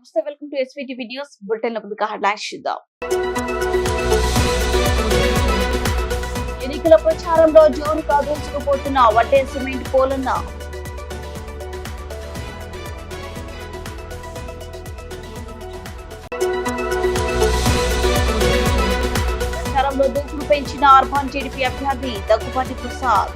నమస్తే, welcome to ఎస్వీటీవీ news bulletin. ముందుగా headlines చూద్దాం. ఎన్నికల ప్రచారంలో జోరుగా దూసుకుపోతున్న వడ్డే సిమెంట్ పోలన్న. ప్రచారంలో దూకుడు పెంచిన అర్బన్ టీడీపీ అభ్యర్థి దగ్గుబాటి ప్రసాద్.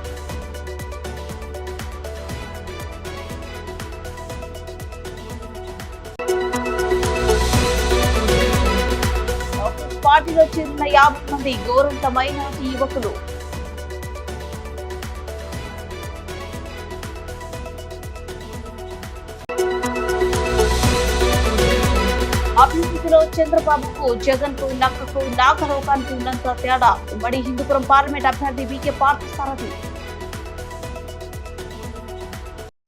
పార్టీలో చేరిన 50 మంది గోరంత మైనారిటీ యువకులు. అభివృద్ధిలో చంద్రబాబుకు, జగన్ కు, నక్కకు, నాగలోకానికి ఉన్నంత తేడా. ఉమ్మడి హిందూపురం పార్లమెంట్ అభ్యర్థి వీకే పార్థసారథి.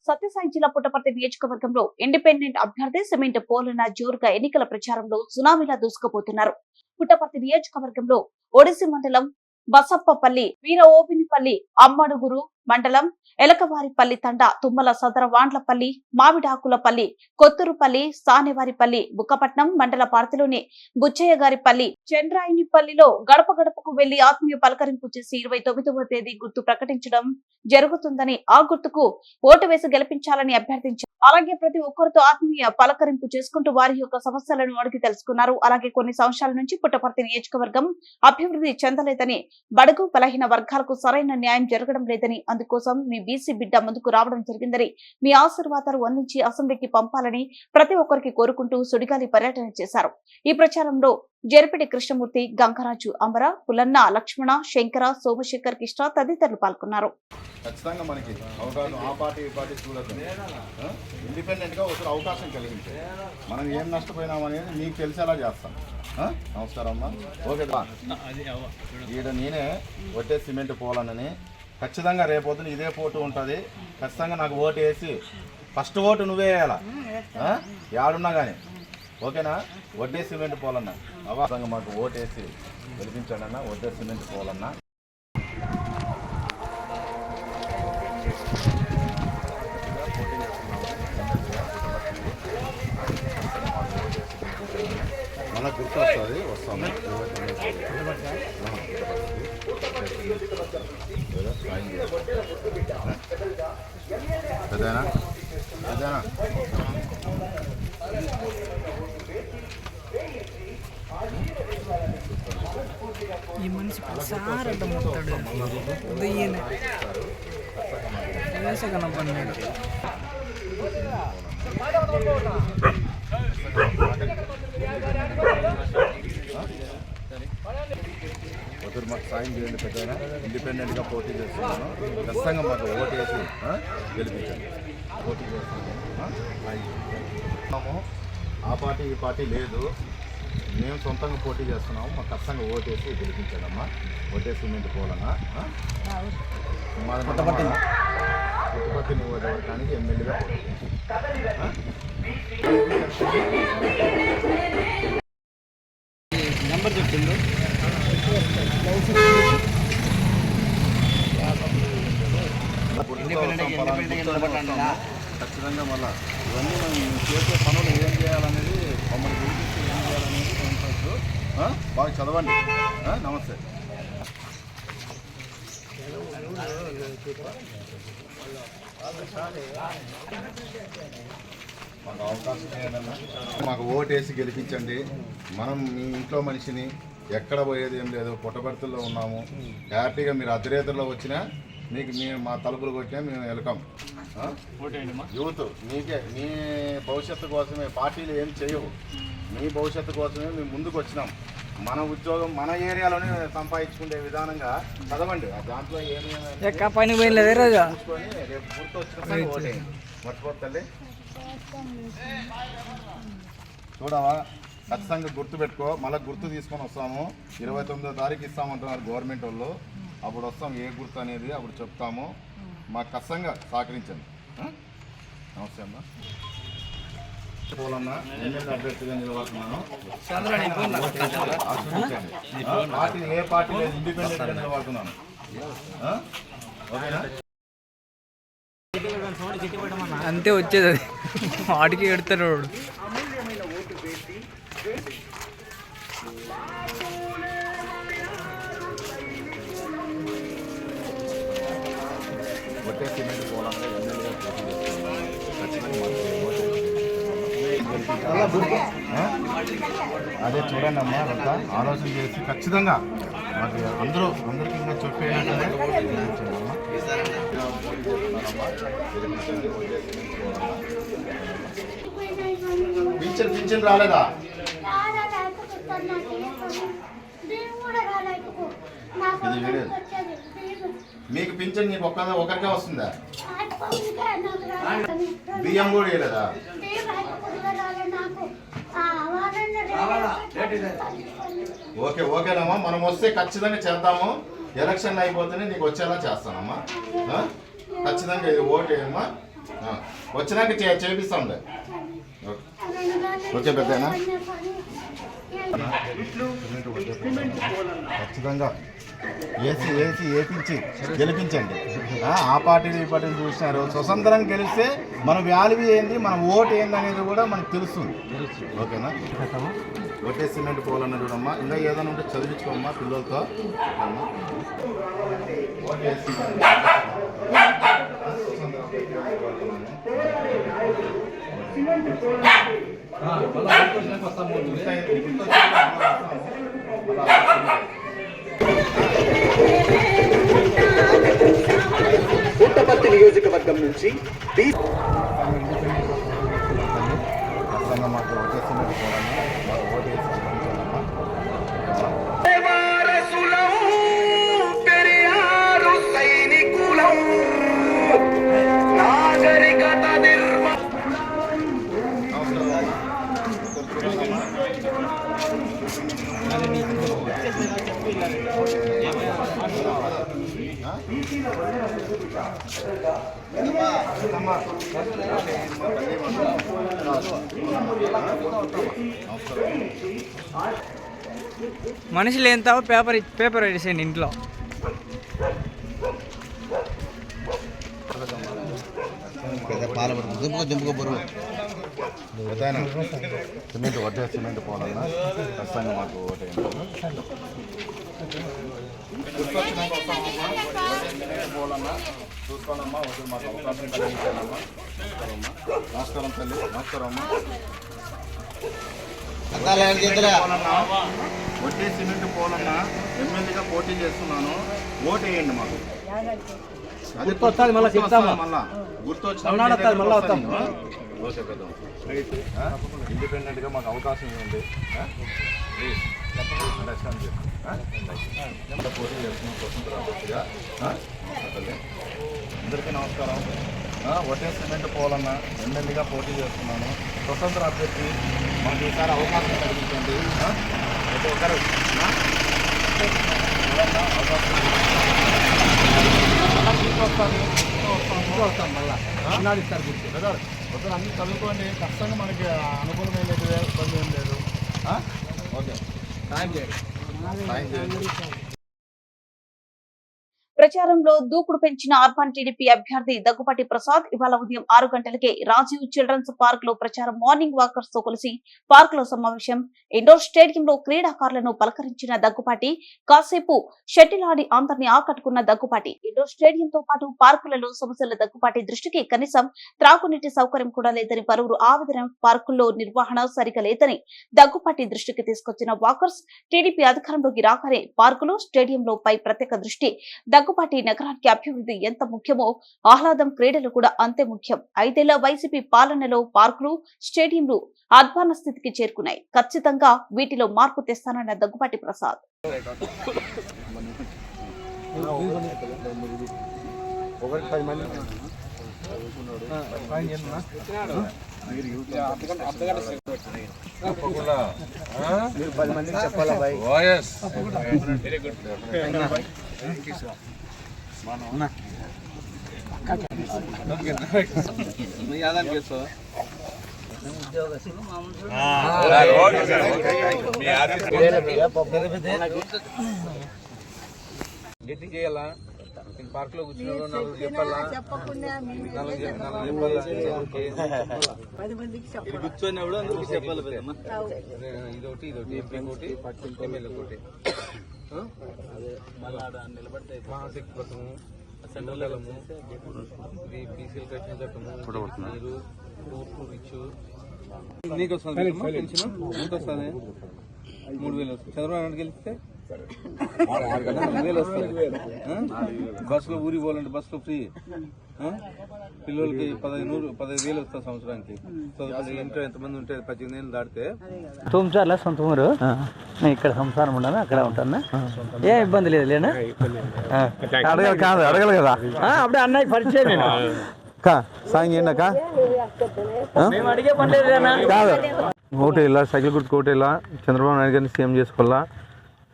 సత్యసాయి జిల్లా పుట్టపర్తి నియోజకవర్గంలో ఇండిపెండెంట్ అభ్యర్థి సిమెంట్ పోలన్న జోరుగా ఎన్నికల ప్రచారంలో సునామీలా దూసుకుపోతున్నారు. పుట్టపర్తి నియోజకవర్గంలో ఒడిసి మండలం బసప్పపల్లి, వీర ఓపినిపల్లి, అమ్మడుగురు మండలం ఎలకవారిపల్లి తండా, తుమ్మల సదర వాండ్లపల్లి, మామిడాకులపల్లి, కొత్తూరుపల్లి, సానెవారిపల్లి, బుక్కపట్నం మండల పార్టీలోని బుచ్చయ్యగారిపల్లి, చంద్రాయినిపల్లిలో గడప గడపకు వెళ్లి ఆత్మీయ పలకరింపు చేసి 29వ తేదీ గుర్తు ప్రకటించడం జరుగుతుందని, ఆ గుర్తుకు ఓటు వేసి గెలిపించాలని అభ్యర్థించారు. అలాగే ప్రతి ఒక్కరితో ఆత్మీయ పలకరింపు చేసుకుంటూ వారి యొక్క సమస్యలను అడిగి తెలుసుకున్నారు. అలాగే కొన్ని సంవత్సరాల నుంచి పుట్టపర్తి నియోజకవర్గం అభివృద్ధి చెందలేదని, బడుగు బలహీన వర్గాలకు సరైన న్యాయం జరగడం లేదని, అందుకోసం మీ బీసీ బిడ్డ ముందుకు రావడం జరిగిందని, మీ ఆశీర్వాదాలు అందించి అసెంబ్లీకి పంపాలని ప్రతి ఒక్కరికి కోరుకుంటూ సుడిగాలి పర్యటన చేశారు. ఈ ప్రచారంలో జెర్పిడి కృష్ణమూర్తి, గంగరాజు, అమర, పులన్న, లక్ష్మణ, శంకర, సోమశేఖర్, కృష్ణ తదితరులు పాల్గొన్నారు. ఖచ్చితంగా మనకి అవకాశం ఆ పార్టీ ఈ పార్టీ చూడదు, ఇండిపెండెంట్గా ఒకరు అవకాశం కలిగించే మనం ఏం నష్టపోయినాం అనేది మీకు తెలిసేలా చేస్తాం. నమస్కారం అమ్మా. ఓకే, ఈడ నేనే వడ్డే సిమెంట్ పోలనని ఖచ్చితంగా రేపొద్దున ఇదే పోటు ఉంటుంది. ఖచ్చితంగా నాకు ఓటు వేసి ఫస్ట్ ఓటు నువ్వే వేయాలా, యాడున్నా కానీ. ఓకేనా? వడ్డే సిమెంట్ పోలన్న అవాసంగా మాకు ఓటు వేసి గెలిపించండి అన్న. వడ్డే సిమెంట్ పోలన్న. మనకు గుర్తు వస్తుంది, వస్తాము. అదేనా అదేనా ఈ మనిషి ఒకసారి అడ్డమవుతాడు. ఉదయనే కనపడినాడు. ఒకరు మాకు సాయం చేయండి పెద్దగా. ఇండిపెండెంట్గా పోటీ చేస్తున్నాను. ఖచ్చితంగా మాకు ఓటు వేసి గెలిపించండి. పోటీ చేస్తున్నాము. ఆ పార్టీ ఈ పార్టీ లేదు, మేము సొంతంగా పోటీ చేస్తున్నాము. మాకు ఖచ్చితంగా ఓటు వేసి గెలిపించండి అమ్మా. ఓటే సిమెంట్ పోలన్నా. పుట్టపర్తి నియోజకవర్గానికి ఎమ్మెల్యేగా నెంబర్ చెప్పిండు. ఖచ్చితంగా మళ్ళీ ఇవన్నీ మేము చేసే పనులు ఏం చేయాలనేది మమ్మల్ని గురించి ఏం చేయాలనేది ఇంట్రెస్ట్. బాగా చదవండి. నమస్తే. మాకు అవకాశం ఏదన్నా మాకు ఓటేసి గెలిపించండి. మనం మీ ఇంట్లో మనిషిని, ఎక్కడ పోయేది ఏం లేదు, పుట్టబర్తుల్లో ఉన్నాము. హ్యాపీగా మీరు అర్ధరేతుల్లో వచ్చినా మీకు మా తలుపులు కొట్టినా మేము వెల్కమ్. యూత్ మీకే, మీ భవిష్యత్తు కోసమే, పార్టీలు ఏం చేయవు, మీ భవిష్యత్తు కోసమే మేము ముందుకు వచ్చినాం. మన ఉద్యోగం మన ఏరియాలోనే సంపాదించుకునే విధానంగా చదవండి. దాంట్లో ఏమేమి చూసుకొని రేపు గుర్తు వచ్చినప్పుడు ఓటే మర్చిపోతుంది. చూడవా, ఖచ్చితంగా గుర్తు పెట్టుకో. మళ్ళీ గుర్తు తీసుకొని వస్తాము. 29వ తారీఖు ఇస్తామంటున్నారు గవర్నమెంట్ వాళ్ళు. అప్పుడు వస్తాం, ఏ గుర్తు అనేది అప్పుడు చెప్తాము. మాకు ఖచ్చితంగా సహకరించండి. నమస్తే అమ్మా. పోలన్నా ఎమ్మెల్యే అభ్యర్థిగా నిలబడుతున్నాను. పార్టీ ఏ పార్టీ లేదు, ఇండిపెండెంట్గా నిలబడుతున్నాను. ఓకేనా? అంతే వచ్చేది, అది వాడికి ఎడతారు. ఒట్టే సిమెంట్ పోలంలో ఎమ్మెల్యేగా పోటీ చేస్తున్నాను. ఖచ్చితంగా అదే చూడండి అమ్మా, అంతా ఆలోచన చేసి ఖచ్చితంగా మాకు అందరికీ ఇంకా చెప్పేయాలంటే పింఛన్ రాలేదా? మీకు పింఛన్ నీకు ఒకరికే వస్తుందా? బియ్యం కూడా వేయలేదా? ఓకేనమ్మా, మనం వస్తే ఖచ్చితంగా చేద్దాము. ఎలక్షన్ అయిపోతేనే నీకు వచ్చేలా చేస్తానమ్మా. ఖచ్చితంగా ఇది ఓటు అమ్మా, వచ్చినాక చేపిస్తాంలే. ఓకే పెద్దనా, ఖచ్చితంగా ఏపించి గెలిపించండి. ఆ పార్టీని ఈ పార్టీని చూసినారు, స్వతంత్రం గెలిస్తే మన వాల్యూ ఏంది, మన ఓటు ఏంది అనేది కూడా మనకు తెలుస్తుంది. ఓకేనా? ఒట్టే సిమెంట్ పోవాలన్న చూడమ్మా, ఇంకా ఏదైనా ఉంటే చదివించుకోమ్మా పిల్లలతో. పుట్టపర్తి నియోజకవర్గం నుంచి మాకు ఒకే సిమెంట్ పోవాలని మాకు ఓటు వేసి మనుషులు ఎంత పేపర్ వేసేయండి ఇంట్లో. సిమెంట్ వడ్డే సిమెంట్ పోవాలన్నా ఖచ్చితంగా మాకు ఓటే పోవాలన్నా చూసుకోవాలమ్మా. ఒకటి మాకు అవకాశం కలిగించాలమ్మా. నమస్కారం తల్లి, నమస్కారం అమ్మా. వడ్డే సిమెంట్ పోవాలన్నా ఎమ్మెల్యేగా పోటీ చేస్తున్నాను, ఓటు వేయండి మాకు. ఇండిపెండెంట్గా మాకు అవకాశం ఇవ్వండి. పోటీ చేస్తున్నాం స్వతంత్ర అభ్యర్థిగా. అందరికీ నమస్కారం. ఒట్టే సిమెంట్ పోవాలన్నా ఎమ్మెల్యేగా పోటీ చేస్తున్నాను, స్వతంత్ర అభ్యర్థి. మాకు ఈసారి అవకాశం కలిగించండి. ప్రతి ఒక్కరు అవకాశం వస్తాం మళ్ళీ అన్ని చదువుకోండి. ఖచ్చితంగా మనకి అనుకూలమైన ఇబ్బంది ఏం లేదు. Okay, thank you. ప్రచారంలో దూకుడు పెంచిన అర్బన్ టీడీపీ అభ్యర్థి దగ్గుపాటి ప్రసాద్ ఇవాళ ఉదయం 6 గంటలకే రాజీవ్ చిల్డ్రన్స్ పార్క్ లో ప్రచారం మార్నింగ్ వాకర్స్ తో కలిసి పార్క్ లో సమావేశం. ఇండోర్ స్టేడియంలో క్రీడాకారులను పలకరించిన దగ్గుపాటి కాసేపు షటిల్ ఆడి అందరినీ ఆకట్టుకున్న దగ్గుపాటి ఇండోర్ స్టేడియంతో పాటు పార్కులలో సమస్యల దగ్గుపాటి దృష్టికి కనీసం త్రాగునీటి సౌకర్యం కూడా లేదని, పలువురు ఆవేదన పార్కుల్లో నిర్వహణ సరిగా లేదని దగ్గుపాటి దృష్టికి తీసుకొచ్చిన వాకర్స్ టీడీపీ అధికారంలోకి రాగానే పార్కులు స్టేడియంలో పై ప్రత్యేక దృష్టి. దగ్గుపాటి నగరానికి అభివృద్ధి ఎంత ముఖ్యమో ఆహ్లాదం క్రీడలు కూడా అంతే ముఖ్యం. 5 ఏళ్ల వైసీపీ పాలనలో పార్కులు స్టేడియంలు అధ్వాన స్థితికి చేరుకున్నాయి. ఖచ్చితంగా వీటిలో మార్పు తెస్తానన్న దగ్గుపాటి ప్రసాద్. చేయాలా పార్క్ లో కూర్చున్నారు నాలుగు చెప్పాలా కూర్చొనిప్పుడు అందరికి చెప్పాలి ఇదొకటి ఎంపీ ఒకటి ఎమ్మెల్యే ఒకటి నిలబడితే మానసిక పథకము సండలము బీసీలు కట్టిన చట్టము నీరు రిచ్ నీకు వస్తుంది పెన్షన్ ఎంత వస్తుంది 3,000 వస్తుంది చంద్రబాబు నాయుడు గెలిస్తే 4,000 వస్తుంది బస్సులో ఊరికి పోవాలంటే బస్సులో ఫ్రీ పిల్లలకి 15,000 వస్తుంది సంవత్సరానికి ఇంట్లో ఎంతమంది ఉంటే 18 ఏళ్ళు దాటితే తుమ్చార్ల సొంత ఊరు నేను ఇక్కడ సంసారం ఉండను అక్కడ ఉంటాను ఏ ఇబ్బంది లేదు లేనా అడగాలి కాదు అడగాలి కదా అప్పుడే అన్నయ్య పరిచయం సాయం చేయండి అక్క మేము అడిగే పని లేదు కాదు ఓటేలా సైకిల్ గుర్తు ఓటేలా చంద్రబాబు నాయుడు గారిని సీఎం చేసుకోవాలా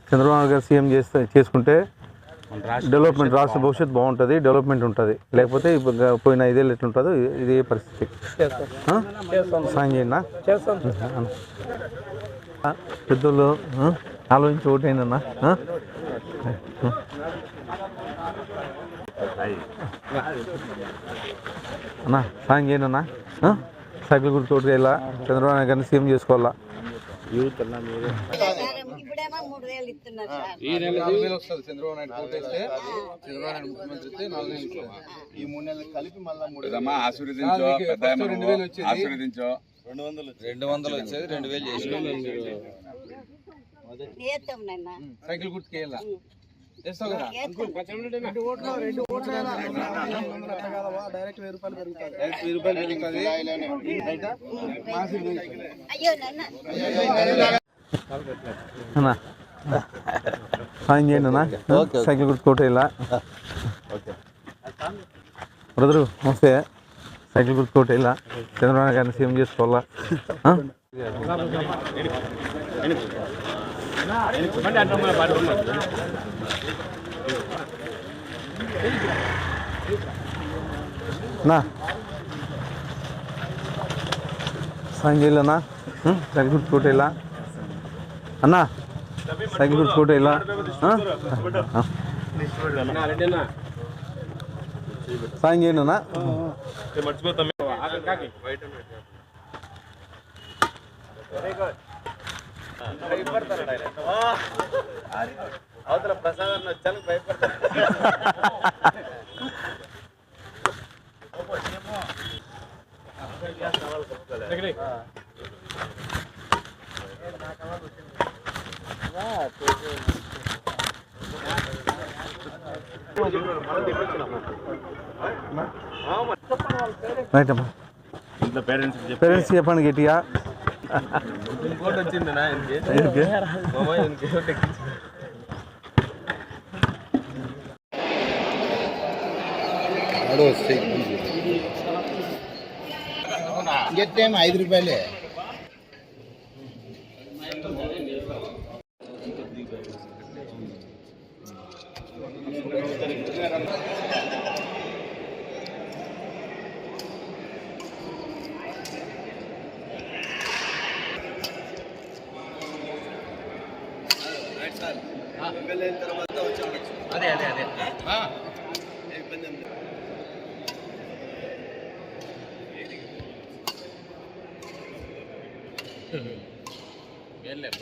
చంద్రబాబు నాయుడు గారు సీఎం చేసుకుంటే డెవలప్మెంట్ రాష్ట్ర భవిష్యత్తు బాగుంటుంది డెవలప్మెంట్ ఉంటుంది లేకపోతే పోయిన 5 ఏళ్ళు ఎట్లుంటుందో ఇదే పరిస్థితి సాయం చేయండి పెద్దోళ్ళు ఆలోచించి ఓటేనన్నా అన్నా సాయం చేయండి అన్నా సైకిల్ గుర్తు ఓటు ఇలా చంద్రబాబు నాయుడు గారిని సీఎం చేసుకోవాలా ఈ నెల 4,000 వస్తుంది చంద్రబాబు నాయుడు ఓటేస్తే చంద్రబాబు నాయుడు ముఖ్యమంత్రి అయితే 4,000 ఈ 3 నెలలు కలిపి మళ్ళీ 2,000 వచ్చేది 2,000 చేసి సైకిల్ గుర్తుకి వెళ్ళా చేస్తావు కదా డైరెక్ట్ 1,000 రూపాయలు అన్నా సాయం చేయండి అన్నా సైకిల్ గుర్తుకోట ఇలా బ్రదరు నమస్తే సైకిల్ గుర్తుకోట ఇలా చంద్రబాబు గారిని సీఎం చేసుకోవాలా నా సాయం చేయాలన్నా సైకిల్ గుర్తుకోట ఇలా అన్నా సైకిల్ గుర్తుకోట ఇలా సాయం చేయండి అన్నా అవతల ప్రసాదం వచ్చాను భయపడతాను రైట్ అమ్మా పేరెంట్స్ చెప్పండి గట్టిగా ఇంకోటి వచ్చింది నా గెట్టేమో 5 రూపాయలే అదే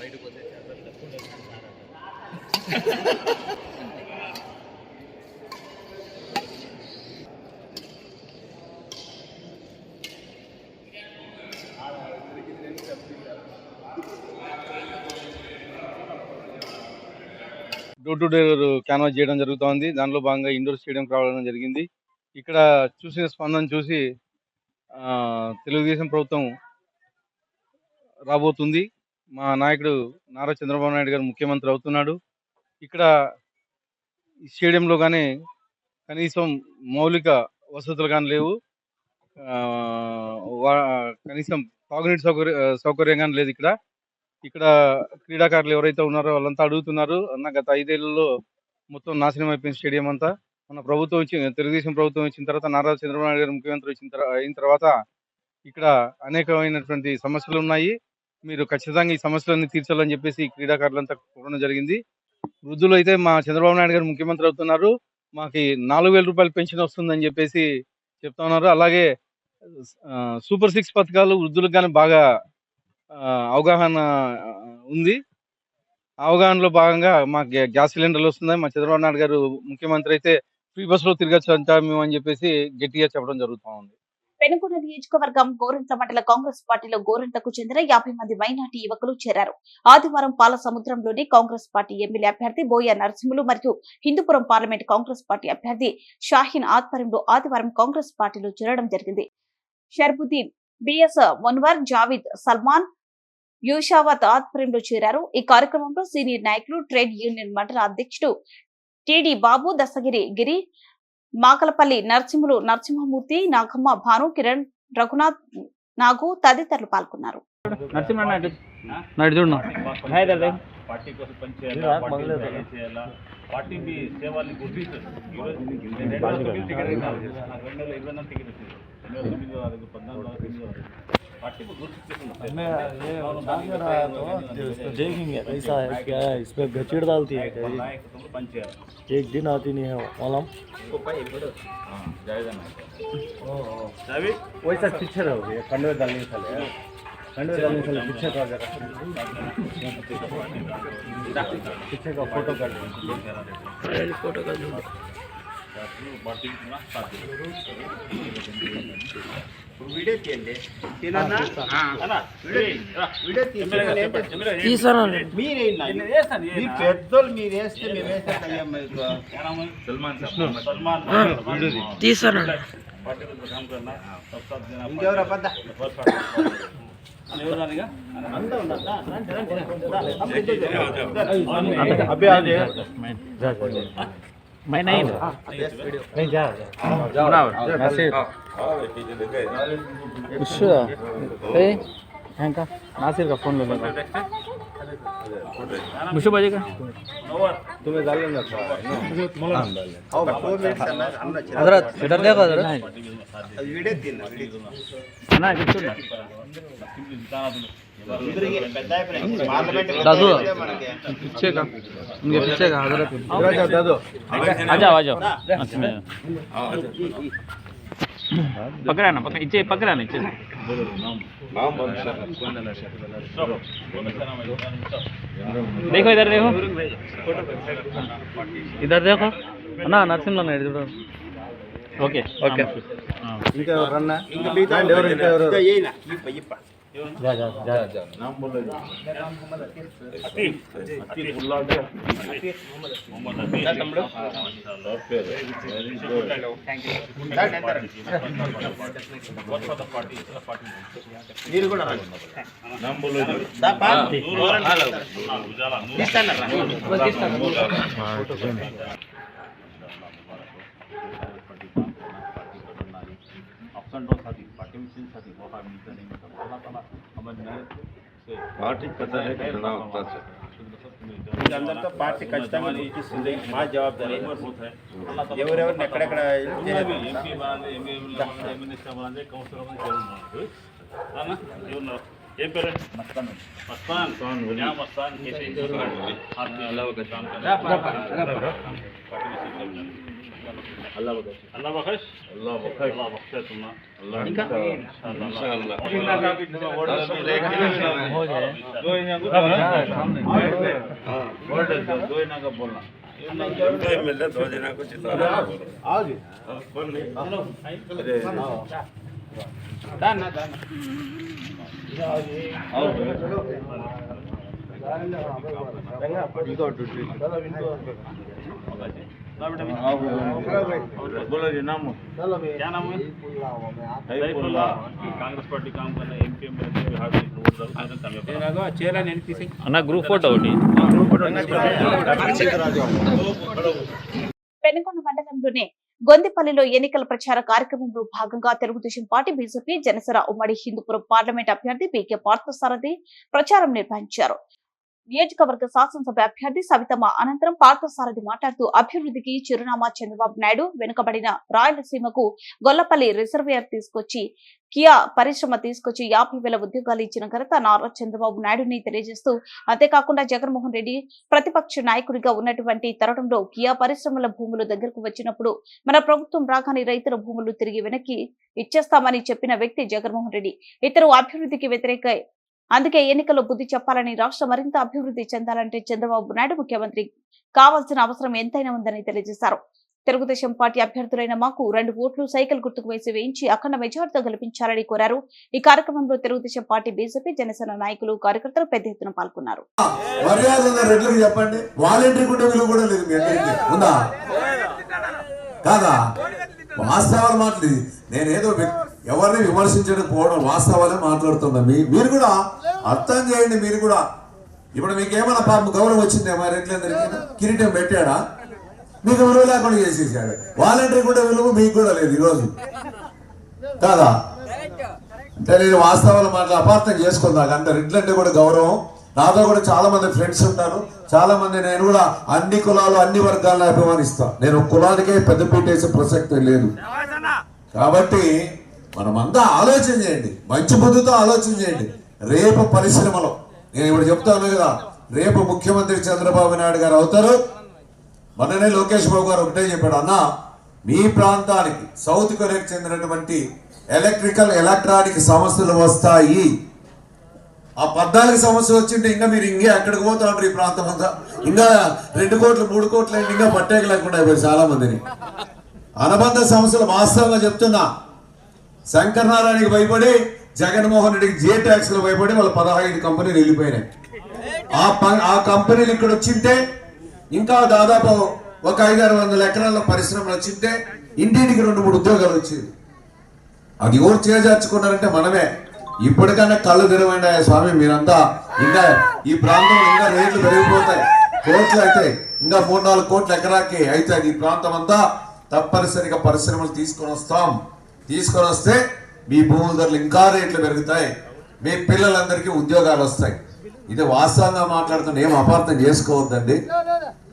బయటకు పోతే డోర్ టు డోర్ క్యాన్వాస్ చేయడం జరుగుతోంది. దానిలో భాగంగా ఇండోర్ స్టేడియం రావడం జరిగింది. ఇక్కడ చూసిన స్పందన చూసి తెలుగుదేశం ప్రభుత్వం రాబోతుంది. మా నాయకుడు నారా చంద్రబాబు నాయుడు గారు ముఖ్యమంత్రి అవుతున్నాడు. ఇక్కడ స్టేడియంలో కానీ కనీసం మౌలిక వసతులు కానీ లేవు. కనీసం తాగునీటి సౌకర్యం కానీ లేదు. ఇక్కడ క్రీడాకారులు ఎవరైతే ఉన్నారో వాళ్ళంతా అడుగుతున్నారు, అన్న గత 5 ఏళ్లలో మొత్తం నాశనం అయిపోయిన స్టేడియం అంతా. మన ప్రభుత్వం తెలుగుదేశం ప్రభుత్వం వచ్చిన తర్వాత, నారా చంద్రబాబు నాయుడు గారు ముఖ్యమంత్రి అయిన తర్వాత ఇక్కడ అనేకమైనటువంటి సమస్యలు ఉన్నాయి. మీరు ఖచ్చితంగా ఈ సమస్యలన్నీ తీర్చాలని చెప్పేసి క్రీడాకారులంతా కోరడం జరిగింది. వృద్ధులు అయితే మా చంద్రబాబు నాయుడు గారు ముఖ్యమంత్రి అవుతున్నారు, మాకు 4,000 రూపాయలు పెన్షన్ వస్తుందని చెప్పేసి చెప్తా ఉన్నారు. అలాగే సూపర్ 6 పథకాలు వృద్ధులకు కానీ బాగా అవగాహన ఉంది. అవగాహనలో భాగంగా మాకు గ్యాస్ సిలిండర్లు వస్తున్నాయి. మా చంద్రబాబు నాయుడు గారు ముఖ్యమంత్రి అయితే ఫ్రీ బస్సులో తిరగచ్చు అంటాము అని చెప్పేసి గట్టిగా చెప్పడం జరుగుతూ ఉంది. పెనుగొండ నియోజకవర్గం గోరంట్ల మండల కాంగ్రెస్ పార్టీలో గోరంట్లకు చెందిన 50 మంది మైనార్టీ యువకులు చేరారు. ఆదివారం పాలసముద్రంలోని కాంగ్రెస్ పార్టీ ఎమ్మెల్యే అభ్యర్థి బోయ నరసింహులు మరియు హిందూపురం పార్లమెంట్ కాంగ్రెస్ పార్టీ అభ్యర్థి షాహీన్ ఆధ్వర్యంలో ఆదివారం కాంగ్రెస్ పార్టీలో చేరడం జరిగింది. షర్బుద్దీన్, బిఎస్ మున్వర్, జావీద్, సల్మాన్, యూషావత్ ఆధ్వర్యంలో చేరారు. ఈ కార్యక్రమంలో సీనియర్ నాయకులు, ట్రేడ్ యూనియన్ మండల అధ్యక్షుడు టిడి బాబు, దశగిరి గిరి, మాకలపల్లి నరసింహులు, నరసింహమూర్తి, నాగమ్మ, భాను, కిరణ్, రఘునాథ్, నాగు తదితరులు పాల్గొన్నారు. పార్టీ కోసం పనిచేయాలా, పార్టీ మీ సేవల్ని గుర్తిస్తుంది. ఈరోజు నాకు 2024 టికెట్ వచ్చింది. 2014 पार्टी को देखेंगे ऐसा है क्या है, इसमें गचड़ डालती है एक दिन आती नहीं है मालूम वैसा पीछे रहोगे खंडवे डालने साले पीछे का जरा पीछे का फोटो कर పెద్దోళ్ళు మీరు వేస్తే మేము ఇంకెవరు అబద్ధ मैं नहीं जा नासिर का फोन लो मुझे बजेगा तुम्हें डाल लेना हजरत इधर देखो हजरत ना दादू पीछे का उनके पीछे का हजरत दादू आ जाओ पकड़ा ना पकड़ इच्छे पकड़ा ना इच्छे देखो इधर देखो ना नरसिंह ओके ओके ఇంకా ఎవరన్నా ఎవరు ఇంకా ఎవరు जा जा जा नाम बोलो మీరు కూడా नाम बोलो पार्टी पता है कितना होता है అందరితో పార్టీ ఖచ్చితంగా గుర్తిస్తుంది. మా జవాబారి ఎవరెవరిని ఎక్కడెక్కడ ఏం పేరు మస్తాన్ अल्लाह बख्श अल्लाह बख्श अल्लाह बख्श तुम्हारा अल्लाह इंशाअल्लाह हो जाए दो इना का बोलना मिलता दो जना कुछ आओ जी दाना आओ बोलो जी नाम क्या नाम है सैफुल्लाह कांग्रेस पार्टी काम करना एमपी में बिहार में चेहरा नहीं किसी ना ग्रुप फोटो ఒకటి పెనుగొండ మండలంలోని గొందిపల్లిలో ఎన్నికల ప్రచార కార్యక్రమంలో భాగంగా తెలుగుదేశం పార్టీ, బీజేపీ, జనసేన ఉమ్మడి హిందూపురం పార్లమెంట్ అభ్యర్థి పీకే పార్థసారథి ప్రచారం నిర్వహించారు. నియోజకవర్గ శాసనసభ అభ్యర్థి సవితమ్మ అనంతరం పార్థసారథి మాట్లాడుతూ అభివృద్ధికి చిరునామా చంద్రబాబు నాయుడు వెనుకబడిన రాయలసీమకు గొల్లపల్లి రిజర్వేయర్ తీసుకొచ్చి కియా పరిశ్రమ తీసుకొచ్చి 50,000 ఉద్యోగాలు ఇచ్చిన ఘనత నారా చంద్రబాబు నాయుడుని తెలియజేస్తూ అంతేకాకుండా జగన్మోహన్ రెడ్డి ప్రతిపక్ష నాయకుడిగా ఉన్నటువంటి తరుణంలో కియా పరిశ్రమల భూములు దగ్గరకు వచ్చినప్పుడు మన ప్రభుత్వం రాగానే రైతుల భూములు తిరిగి వెనక్కి ఇచ్చేస్తామని చెప్పిన వ్యక్తి జగన్మోహన్ రెడ్డి. ఇతరు అభివృద్ధికి వ్యతిరేక అందుకే ఎన్నికల్లో బుద్ధి చెప్పాలని రాష్ట్రం మరింత అభివృద్ధి చెందాలంటే చంద్రబాబు నాయుడు ముఖ్యమంత్రి కావాల్సిన అవసరం ఎంతైనా ఉందని తెలియజేశారు. తెలుగుదేశం పార్టీ అభ్యర్థులైన మాకు 2 ఓట్లు సైకిల్ గుర్తుకు వేయించి అఖండ మెజార్టీతో గెలిపించాలని కోరారు. ఈ కార్యక్రమంలో తెలుగుదేశం పార్టీ, బీజేపీ, జనసేన నాయకులు, కార్యకర్తలు పెద్ద ఎత్తున పాల్గొన్నారు. వాస్తవాలు మాట్లాడి నేనేదో ఎవరిని విమర్శించడం పోవడం వాస్తవాలే మాట్లాడుతున్నా. మీరు కూడా అర్థం చేయండి. మీరు కూడా ఇప్పుడు మీకేమైనా పాపం గౌరవం వచ్చిందేమో రెడ్లందరికీ కిరీటం పెట్టాడా? మీకు విలువ లేకుండా చేసేసాడు. వాలంటీర్ కూడా విలువ మీకు కూడా లేదు ఈరోజు కాదా? అంటే నేను వాస్తవాలు మాట్లాడి అపార్థం చేసుకుందాక అంటే రెడ్లంటే కూడా గౌరవం. నాతో కూడా చాలా మంది ఫ్రెండ్స్ ఉంటారు. చాలా మంది నేను కూడా అన్ని కులాలు అన్ని వర్గాలను అభిమానిస్తా. నేను కులానికే పెద్దపీట వేసే ప్రసక్తి లేదు. కాబట్టి మనమంతా ఆలోచన చేయండి, మంచి బుద్ధితో ఆలోచన చేయండి. రేపు పరిశ్రమలో నేను ఇప్పుడు చెప్తాను కదా, రేపు ముఖ్యమంత్రి చంద్రబాబు నాయుడు గారు అవుతారు. మొన్ననే లోకేష్ బాబు గారు ఒకటే చెప్పాడు, అన్న మీ ప్రాంతానికి సౌత్ కొరియాకు చెందినటువంటి ఎలక్ట్రానిక్ సమస్యలు వస్తాయి. ఆ 14 సమస్యలు వచ్చింటే ఇంకా మీరు ఇంకా ఎక్కడికి పోతా ఉంటారు? ఈ ప్రాంతం అంతా ఇంకా 2 కోట్లు 3 కోట్లు ఇంకా పట్టేక లేకుండా అయిపోయి చాలా మందిని. అనుబంధ సమస్యలు వాస్తవంగా చెప్తున్నా. శంకరనారాయణకి భయపడి జగన్మోహన్ రెడ్డికి జే ట్యాక్స్ లో భయపడి వాళ్ళ 15 కంపెనీలు వెళ్ళిపోయినాయి. ఆ కంపెనీలు ఇక్కడ వచ్చింటే ఇంకా దాదాపు ఒక 500-600 ఎకరాల పరిశ్రమలు వచ్చింటే ఇంటింటికి 2-3 ఉద్యోగాలు వచ్చేది. అది ఎవరు చేజార్చుకున్నారంటే మనమే. ఇప్పటికైనా కళ్ళు తెరవండి స్వామి. మీరంతా ఇంకా ఈ ప్రాంతంలో ఇంకా రేట్లు పెరిగిపోతాయి, కోట్లు అయితే ఇంకా 3-4 కోట్ల ఎకరాకి అయితే ఈ ప్రాంతం అంతా తప్పనిసరిగా పరిశ్రమలు తీసుకొని వస్తే మీ భూముల ధరలు ఇంకా రేట్లు పెరుగుతాయి, మీ పిల్లలందరికీ ఉద్యోగాలు వస్తాయి. ఇది వాస్తవంగా మాట్లాడుతున్న ఏం అపార్థం చేసుకోవద్దండి.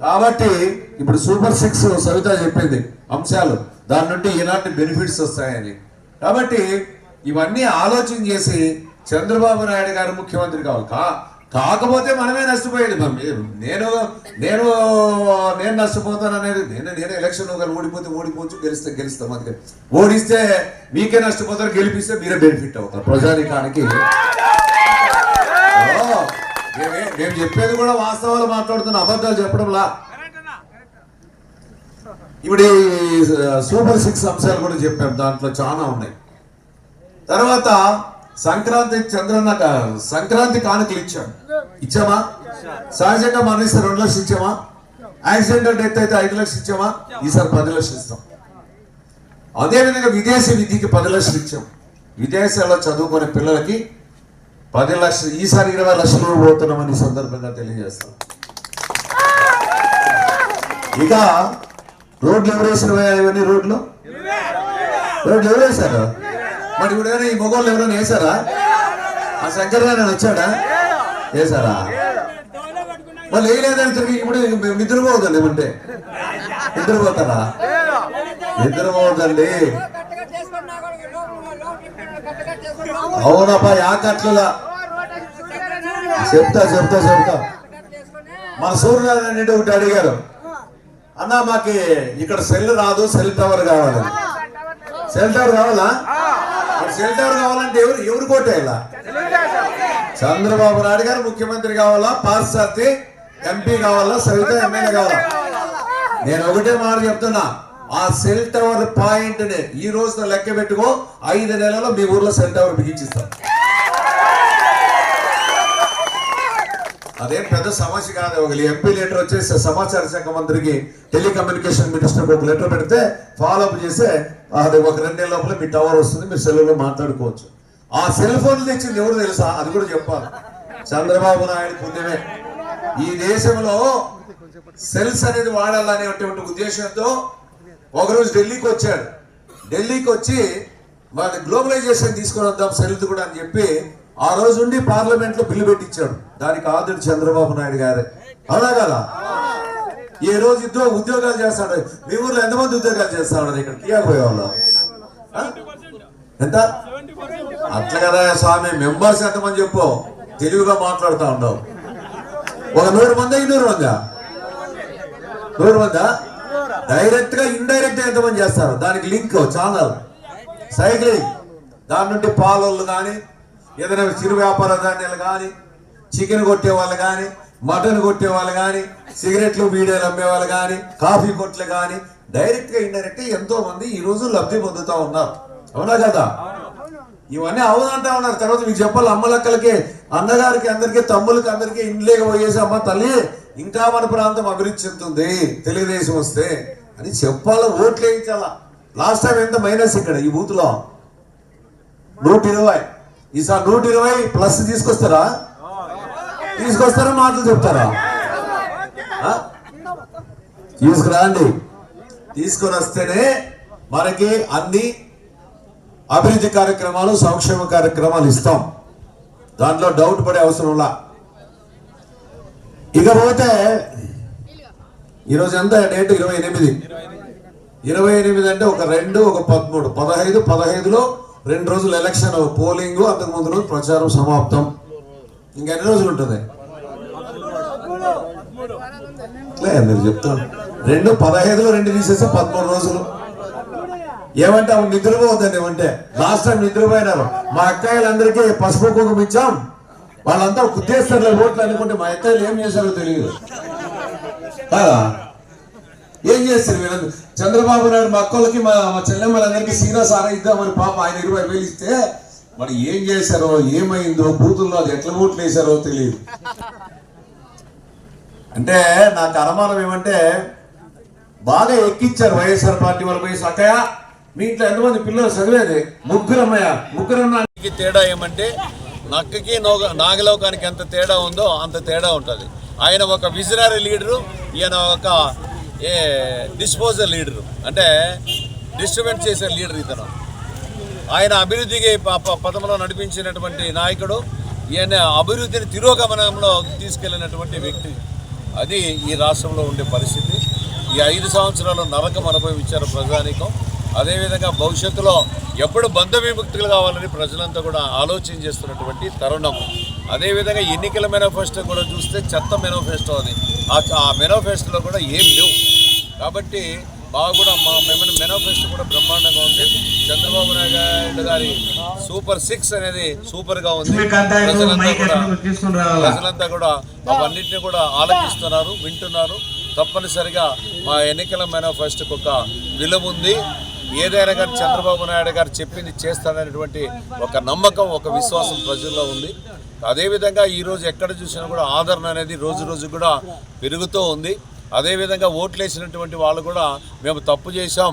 కాబట్టి ఇప్పుడు సూపర్ 6 సవిత చెప్పింది అంశాలు, దాని నుండి ఎలాంటి బెనిఫిట్స్ వస్తాయని. కాబట్టి ఇవన్నీ ఆలోచన చేసి చంద్రబాబు నాయుడు గారు ముఖ్యమంత్రి కావాలి. కాకపోతే మనమే నష్టపోయేది. నేను నష్టపోతాను అనేది నేను ఎలక్షన్ ఓడిపోవచ్చు, గెలుస్తాం. అందుకే ఓడిస్తే మీకే నష్టపోతారు, గెలిపిస్తే మీరే బెనిఫిట్ అవుతారు ప్రజానికానికి. మేము చెప్పేది కూడా వాస్తవాలు మాట్లాడుతున్న, అబద్ధాలు చెప్పడంలా. ఇప్పుడు సూపర్ 6 అంశాలు కూడా చెప్పాం, దాంట్లో చాలా ఉన్నాయి. తర్వాత సంక్రాంతి కానుకలు ఇచ్చామా? సహజంగా మరణిస్తే 2 లక్షలు ఇచ్చామా? యాక్సిడెంటల్ డెత్ అయితే 5 లక్షలు ఇచ్చామా? ఈసారి 10 లక్షలు ఇస్తాం. అదేవిధంగా విదేశీ విద్యకి 10 లక్షలు ఇచ్చాం. విదేశాల్లో చదువుకునే పిల్లలకి 10 లక్షలు, ఈసారి 20 లక్షలు పోతున్నామని సందర్భంగా తెలియజేస్తాం. ఇక రోడ్లు ఎవరు వేసిన ఇవన్నీ రోడ్లు ఎవరు వేశారు? మరి ఇప్పుడు ఏమైనా ఈ మొగోళ్ళు ఎవరైనా వేసారా? ఆ శంకరనారాయణ వచ్చాడా? వేసారా? వాళ్ళు వేయలేదని తిరిగి ఇప్పుడు నిద్రపోవద్దండి. ఏమంటే నిద్రపోతారా? నిద్రపోవద్దండి. అవునప్పా, యాకట్లుగా చెప్తా. మన సూర్యనారాయణ రెడ్డి ఒకటి అడిగారు, అన్నా మాకి ఇక్కడ సెల్ రాదు, సెల్ టవర్ కావాలి. సెల్ టవర్ కావాలా? సెల్ టవర్ కావాలంటే ఎవరు కోటేయాలా? చంద్రబాబు నాయుడు గారు ముఖ్యమంత్రి కావాలా, పార్సార్థి ఎంపీ కావాలా, సవిత ఎమ్మెల్యే కావాలా? నేను ఒకటే మాట చెప్తున్నా, ఆ సెల్ టవర్ పాయింట్ ని ఈ రోజుతో లెక్క పెట్టుకో, 5 నెలల్లో మీ ఊర్లో సెల్ టవర్ బిగించిస్తాం. అదేం పెద్ద సమస్య కాదు. ఒక ఎంపీ లెటర్ వచ్చేసి సమాచార శాఖ మంత్రికి, టెలికమ్యూనికేషన్ మినిస్టర్ ఒక లెటర్ పెడితే ఫాలో అప్ చేస్తే అది ఒక 2 నెలల లోపల మీ టవర్ వస్తుంది, మీరు సెల్లో మాట్లాడుకోవచ్చు. ఆ సెల్ ఫోన్లు తెచ్చింది ఎవరు తెలుసా? అది కూడా చెప్పాలి. చంద్రబాబు నాయుడు పుణ్యమే. ఈ దేశంలో సెల్స్ అనేది వాడాలనేటువంటి ఉద్దేశంతో ఒకరోజు ఢిల్లీకి వచ్చాడు. ఢిల్లీకి వచ్చి వాళ్ళ గ్లోబలైజేషన్ తీసుకొని వద్దాం సెల్ కూడా అని చెప్పి ఆ రోజు ఉండి పార్లమెంట్లో బిల్లు పెట్టించాడు. దానికి ఆదుడు చంద్రబాబు నాయుడు గారే. అవునా కదా? ఈ రోజు ఉద్యోగాలు చేస్తాడు. మీ ఊర్లో ఎంతమంది ఉద్యోగాలు చేస్తాడు? ఇక్కడ కియాకు పోయేవాళ్ళు ఎంత? అట్లా కదా స్వామి, మెంబర్స్ ఎంతమంది చెప్పు, తెలివిగా మాట్లాడుతూ ఉండవు. ఒక 100 మంది 200 మందా? 100 మందా? డైరెక్ట్ గా ఇండైరెక్ట్ గా ఎంతమంది చేస్తారు? దానికి లింక్ ఛానల్ సైక్లింగ్, దాని నుండి పాలలు కానీ, ఏదైనా చిరు వ్యాపార ధాన్యాలు కానీ, చికెన్ కొట్టే వాళ్ళు కానీ, మటన్ కొట్టే వాళ్ళు కానీ, సిగరెట్లు బీడీలు అమ్మే వాళ్ళు కానీ, కాఫీ కొట్లు కానీ, డైరెక్ట్ గా ఇండైరెక్ట్ గా ఎంతో మంది ఈ రోజు లబ్ధి పొందుతా ఉన్నారు. అవునా కదా? ఇవన్నీ అవునంటా ఉన్నారు. తర్వాత మీకు చెప్పాలి, అమ్మలక్కలకి, అన్నగారికి, అందరికీ, తమ్ములకి, అందరికీ ఇండ్లేకి పోయేసి అమ్మ తల్లి ఇంకా మన ప్రాంతం అభివృద్ధి చెందుతుంది తెలుగుదేశం వస్తే అని చెప్పాలా, ఓట్లు వేయించాలా. లాస్ట్ టైం ఎంత మైనస్ ఇక్కడ ఈ బూత్ లో 120. ఈసారి 120 ప్లస్ తీసుకొస్తారా? మాటలు చెప్తారా? తీసుకురాండి. తీసుకొని వస్తేనే మనకి అన్ని అభివృద్ధి కార్యక్రమాలు, సంక్షేమ కార్యక్రమాలు ఇస్తాం. దాంట్లో డౌట్ పడే అవసరంలా. ఇకపోతే ఈరోజు ఎంత డేట్? 28 అంటే ఒక 2, ఒక 13, 15లో 2 రోజులు ఎలక్షన్ పోలింగ్, అంతకు ముందు రోజు ప్రచారం సమాప్తం. ఇంకెన్ని రోజులు ఉంటుంది? మీరు చెప్తాను 2, 15లో 2 తీసేస్తే 13 రోజులు. ఏమంటే అవి నిద్రపోవద్దండి. ఏమంటే లాస్ట్ టైం నిద్రపోయినారు. మా అక్కాయిలందరికీ పసుపు కుంకుమ ఇచ్చాం, వాళ్ళంతా కుద్దేస్తారు ఓట్లు అనుకుంటే మా అక్కాయిలు ఏం చేశారో తెలియదు కదా. ఏం చేస్తారు వీళ్ళందరూ? చంద్రబాబు నాయుడు మా అక్కలకి, మా చెల్లెమ్మలందరికీ సీరా సారా ఇద్దామని పాప ఆయన 20,000 ఇస్తే మరి ఏం చేశారో, ఏమైందో, బూతుల్లో అది ఎట్లా ఓట్లు వేశారో తెలియదు. అంటే నాకు అనుమానం ఏమంటే, బాగా ఎక్కిచ్చారు వైఎస్ఆర్ పార్టీ వాళ్ళు. పోయి అక్కయ్య మీ ఇంట్లో ఎంతమంది పిల్లలు చదివేది? 3 అమ్మయ్య, 3 తేడా ఏమంటే, నక్కకి నాగలోకానికి ఎంత తేడా ఉందో అంత తేడా ఉంటుంది. ఆయన ఒక విజనరీ లీడరు, ఈయన ఒక డిస్పోజల్ లీడరు, అంటే డిస్ట్రిబ్యూట్ చేసే లీడర్ ఇతను. ఆయన అభివృద్ధికి పథంలో నడిపించినటువంటి నాయకుడు, ఈయన అభివృద్ధిని తిరోగమనంలో తీసుకెళ్లినటువంటి వ్యక్తి. అది ఈ రాష్ట్రంలో ఉండే పరిస్థితి. ఈ 5 సంవత్సరాలు నరకం అనుభవించారు ప్రజానీకం. అదేవిధంగా భవిష్యత్తులో ఎప్పుడు బంధ విముక్తులు కావాలని ప్రజలంతా కూడా ఆలోచన చేస్తున్నటువంటి తరుణం. అదేవిధంగా ఎన్నికల మేనిఫెస్టో కూడా చూస్తే చెత్త మేనిఫెస్టో అది. ఆ మేనిఫెస్టోలో కూడా ఏం లేవు. కాబట్టి బాగా కూడా మా మేనిఫెస్టో కూడా బ్రహ్మాండంగా ఉంది. చంద్రబాబు నాయుడు గారి సూపర్ 6 అనేది సూపర్గా ఉంది. ప్రజలంతా కూడా అవన్నింటినీ కూడా ఆలోచిస్తున్నారు, వింటున్నారు. తప్పనిసరిగా మా ఎన్నికల మేనిఫెస్టోకి ఒక విలువ ఉంది. ఏదైనా కానీ చంద్రబాబు నాయుడు గారు చెప్పింది చేస్తాడనేటువంటి ఒక నమ్మకం, ఒక విశ్వాసం ప్రజల్లో ఉంది. అదేవిధంగా ఈరోజు ఎక్కడ చూసినా కూడా ఆదరణ అనేది రోజు రోజు కూడా పెరుగుతూ ఉంది. అదేవిధంగా ఓట్లు వేసినటువంటి వాళ్ళు కూడా మేము తప్పు చేశాం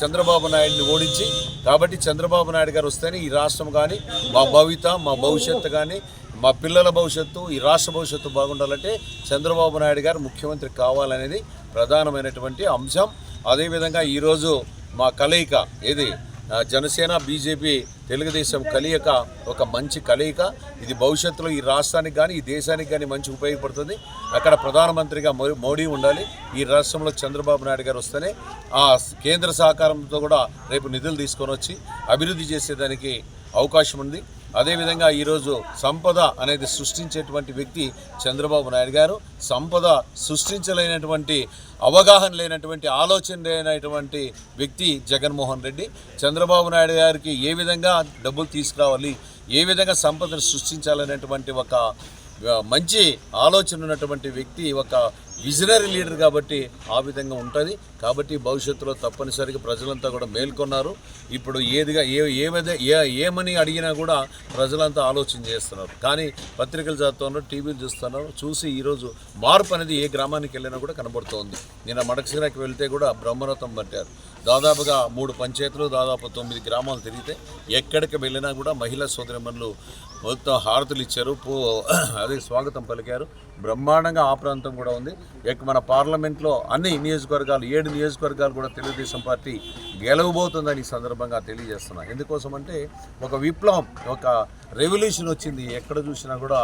చంద్రబాబు నాయుడిని ఓడించి, కాబట్టి చంద్రబాబు నాయుడు గారు వస్తేనే ఈ రాష్ట్రం కానీ, మా మా భవిష్యత్తు కానీ, మా పిల్లల భవిష్యత్తు, ఈ రాష్ట్ర భవిష్యత్తు బాగుండాలంటే చంద్రబాబు నాయుడు గారు ముఖ్యమంత్రి కావాలనేది ప్రధానమైనటువంటి అంశం. అదేవిధంగా ఈరోజు మా కలయిక ఏది జనసేన, బీజేపీ, తెలుగుదేశం కలయిక ఒక మంచి కలయిక. ఇది భవిష్యత్తులో ఈ రాష్ట్రానికి కానీ, ఈ దేశానికి కానీ మంచి ఉపయోగపడుతుంది. అక్కడ ప్రధానమంత్రిగా మోడీ ఉండాలి. ఈ రాష్ట్రంలో చంద్రబాబు నాయుడు గారు వస్తేనే ఆ కేంద్ర సహకారంతో కూడా రేపు నిధులు తీసుకొని వచ్చి అభివృద్ధి చేసేదానికి అవకాశం ఉంది. అదేవిధంగా ఈరోజు సంపద అనేది సృష్టించేటువంటి వ్యక్తి చంద్రబాబు నాయుడు గారు. సంపద సృష్టించలేనటువంటి, అవగాహన లేనటువంటి, ఆలోచన లేనటువంటి వ్యక్తి జగన్మోహన్ రెడ్డి. చంద్రబాబు నాయుడు గారికి ఏ విధంగా డబ్బులు తీసుకురావాలి, ఏ విధంగా సంపదను సృష్టించాలనేటువంటి ఒక మంచి ఆలోచన ఉన్నటువంటి వ్యక్తి, ఒక విజనరీ లీడర్. కాబట్టి ఆ విధంగా ఉంటుంది. కాబట్టి భవిష్యత్తులో తప్పనిసరిగా ప్రజలంతా కూడా మేల్కొన్నారు. ఇప్పుడు ఏమని అడిగినా కూడా ప్రజలంతా ఆలోచన చేస్తున్నారు. కానీ పత్రికలు చదువుతున్నారు, టీవీలు చూస్తున్నారు. చూసి ఈరోజు మార్పు అనేది ఏ గ్రామానికి వెళ్ళినా కూడా కనబడుతోంది. నిన్న మడకశిరాకి వెళ్తే కూడా బ్రహ్మరథం పట్టారు. దాదాపుగా 3 పంచాయతీలు, దాదాపు 9 గ్రామాలు తిరిగితే ఎక్కడికి వెళ్ళినా కూడా మహిళా సోదరిమణులు మొత్తం హారతులు ఇచ్చారు, అదే స్వాగతం పలికారు. బ్రహ్మాండంగా ఆ ప్రాంతం కూడా ఉంది. మన పార్లమెంట్లో అన్ని నియోజకవర్గాలు 7 నియోజకవర్గాలు కూడా తెలుగుదేశం పార్టీ గెలవబోతుందని ఈ సందర్భంగా తెలియజేస్తున్నా. ఎందుకోసం అంటే ఒక విప్లవం, ఒక రెవల్యూషన్ వచ్చింది. ఎక్కడ చూసినా కూడా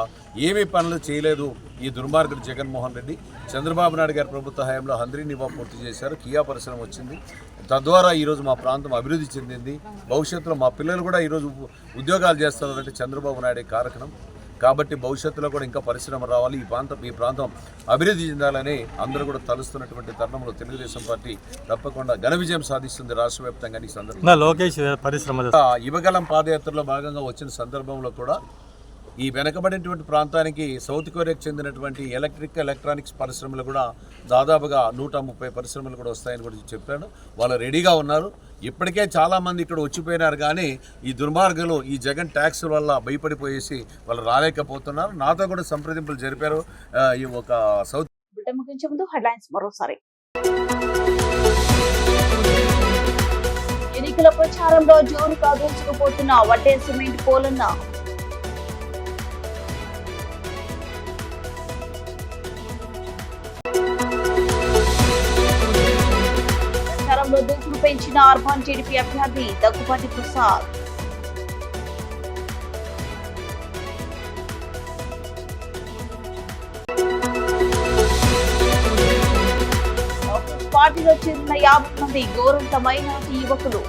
ఏమీ పనులు చేయలేదు ఈ దుర్మార్గుడు జగన్మోహన్ రెడ్డి. చంద్రబాబు నాయుడు గారి ప్రభుత్వ హయాంలో హంద్రీనివా పూర్తి చేశారు, కియా పరిశ్రమ వచ్చింది. తద్వారా ఈరోజు మా ప్రాంతం అభివృద్ధి చెందింది. భవిష్యత్తులో మా పిల్లలు కూడా ఈరోజు ఉద్యోగాలు చేస్తున్నారంటే చంద్రబాబు నాయుడే కారకం. కాబట్టి భవిష్యత్తులో కూడా ఇంకా పరిశ్రమ రావాలి, ఈ ప్రాంతం అభివృద్ధి చెందాలని అందరూ కూడా తలుస్తున్నటువంటి తరుణంలో తెలుగుదేశం పార్టీ తప్పకుండా ఘన విజయం సాధిస్తుంది రాష్ట్ర వ్యాప్తంగా. ఈ సందర్భంగా లోకేష్ పరిశ్రమ యువగలం పాదయాత్రలో భాగంగా వచ్చిన సందర్భంలో కూడా ఈ వెనకబడినటువంటి ప్రాంతానికి సౌత్ కొరియాకు చెందినటువంటి ఎలక్ట్రానిక్స్ పరిశ్రమలు కూడా దాదాపుగా 130 పరిశ్రమలు కూడా వస్తాయని కూడా చెప్పాడు. వాళ్ళు రెడీగా ఉన్నారు. ఇప్పటికే చాలామంది ఇక్కడ వచ్చిపోయినారు, కానీ ఈ దుర్మార్గులు ఈ జగన్ ట్యాక్స్ వల్ల భయపడిపోయేసి వాళ్ళు రాలేకపోతున్నారు. నాతో కూడా సంప్రదింపులు జరిపారు. ఈ ఒక సౌత్ ముగించే ముందు హెడ్లైన్స్ మరోసారి. ఎన్నికల ప్రచారంలో జోరుగా దూసుకుపోతున్న వడ్డే సిమెంట్ పోలన్న. ప్రచారంలో దూకుడు పెంచిన అర్బన్ టీడీపీ అభ్యర్థి దగ్గుబాటి ప్రసాద్. పార్టీలో చేరిన 50 మంది గోరంత మైనారిటీ యువకులు.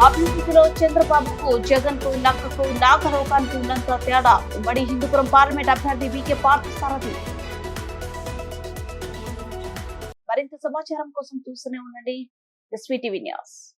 అభివృద్ధిలో చంద్రబాబుకు, జగన్ కు, నక్కకు, నాగలోకానికి ఉన్నంత తేడా ఉమ్మడి హిందూపురం పార్లమెంట్ అభ్యర్థి వికే పార్థసారథి. మరింత సమాచారం కోసం చూస్తూనే ఉండండి SVTV న్యూస్.